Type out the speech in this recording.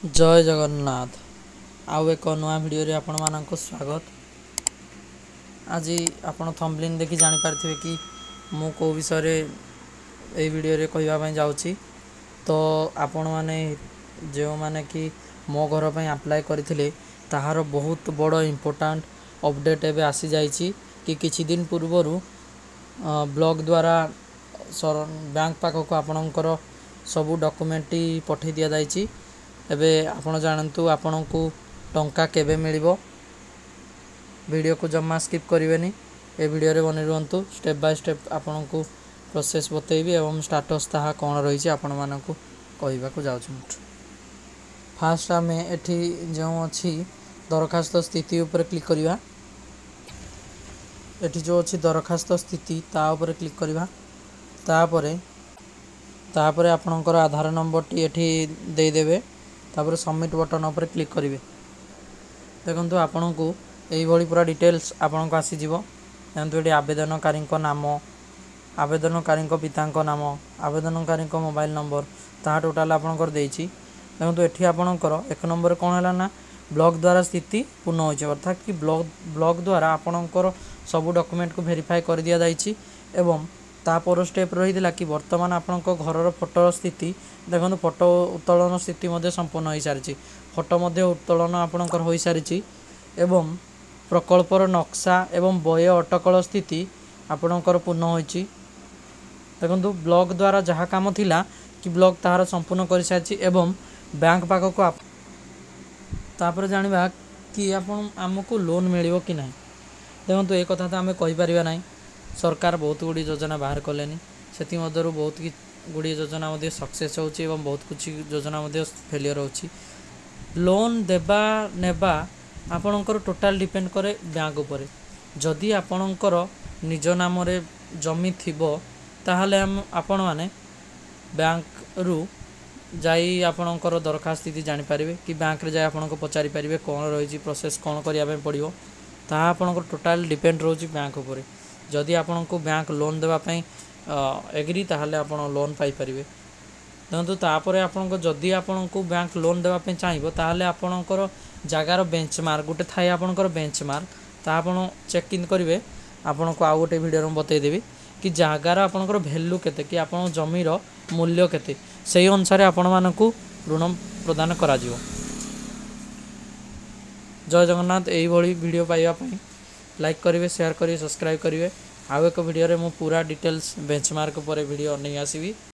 जय जगन्नाथ। आउ एक नुआ वीडियो रे आपण मानक स्वागत। आज आपण थंबनेल देखि जानि पारथिबे कि मु को विषय रे ए वीडियो रे कहबा पई जाउची। तो आपण माने जो माने कि मो घर पई अप्लाई करथिले ताहार बहुत बड़ इंपोर्टेंट अपडेट एबे आसी जाईची कि किछि दिन पूर्वरु ब्लॉग द्वारा बैंक पाखक आपणकर सबू डॉक्यूमेंट पठै दिया जाईची। एबे आपण जानतु आपण को टंका केबे मिलिबो। वीडियो को जम्मा स्किप करिवेनी, ए वीडियो रे बने रहंतु। स्टेप बाय स्टेप आपण को प्रोसेस बतेइबी एवं स्टेटस ताहा कोन रहिछि आपण मानकु कहबा को जाउछु। फास्ट आमे एठी जो अछि दरखास्त स्थिति ऊपर क्लिक करिवा। एठी जो अछि दरखास्त स्थिति ता ऊपर क्लिक करिवा। तापरे आपणकर आधार नंबर टी एठी दे देबे। तापर सबमिट बटन ऊपर क्लिक करिवे। देखंतु आपन को एई भली पूरा डिटेल्स आपन को आसी जिवो। एंतु एठी आवेदनकारी को नाम, आवेदनकारी को पिता को नाम, आवेदनकारी को मोबाइल नंबर ता टोटल आपन कर देइछि। देखंतु एठी आपनकर एक नंबर कोन हला ना ब्लॉक द्वारा स्थिति पूर्ण होइछ, अर्थात कि ब्लॉक द्वारा आपनकर सब डॉक्यूमेंट को वेरीफाई कर दिया जाइछि। एवं तापर स्टेप रही कि वर्तमान आपण घर फोटो स्थिति देखो, फोटो उत्तोलन स्थिति संपूर्ण हो सारी, फोटो उत्तोलन आपणकर हो सारी। एवं प्रकल्पर नक्शा एवं बय अटकल स्थिति आपणकर पूर्ण होइछि। देखो ब्लॉक द्वारा जहाँ काम थिला कि ब्लॉक ताहार संपूर्ण कर सारी। एवं बैंक पाखक तापर जानिबा कि आपण आमको लोन मिलिबो कि नहीं। देखो ये कथा तो आम कहीपर ना, सरकार बहुत गुड़ी योजना बाहर कलेनी, से बहुत गुड़ी योजना सक्सेस होची एवं बहुत कुछ योजना फेलियर होची। लोन देबा नेबा आपणकर टोटाल डिपेंड करे बैंक उपरे। जदि आपणकर निज नाम रे जमी थिबो ताहले आपण माने बैंक रु जाई आपणकर दरखास्त स्थिति जानि पारिबे कि बैंक रे जाई आपणको पचारि पारिबे कोन रहिछि प्रोसेस कोन करिया पे पड़िबो। ता आपणकर टोटाल डिपेंड रोची बैंक उपरे। जदि आपको बैंक लोन देवाई एग्री ताहले आपण लोन पाई परिबे। देखो तापर आपको जदि आपको बैंक लोन देवाई चाहिए ताहले आपणकर जगार बेंचमार्क गोटे थाए, आपणकर बेंचमार्क ता आपण चेक इन करेंगे। आपन को आउ गोटे वीडियो में बतईदेवी कि जगार आपणकर भैल्यू केते कि आपण जमीर मूल्य केते, से अनुसार आपण मानकु ऋण प्रदान करा जिवो। जय जगन्नाथ। यही भली वीडियो पाइबा पई लाइक करेंगे, शेयर करेंगे, सब्सक्राइब करेंगे। आउ एक वीडियो रे मु पूरा डिटेल्स बेंचमार्क पर वीडियो नहीं आसीबी।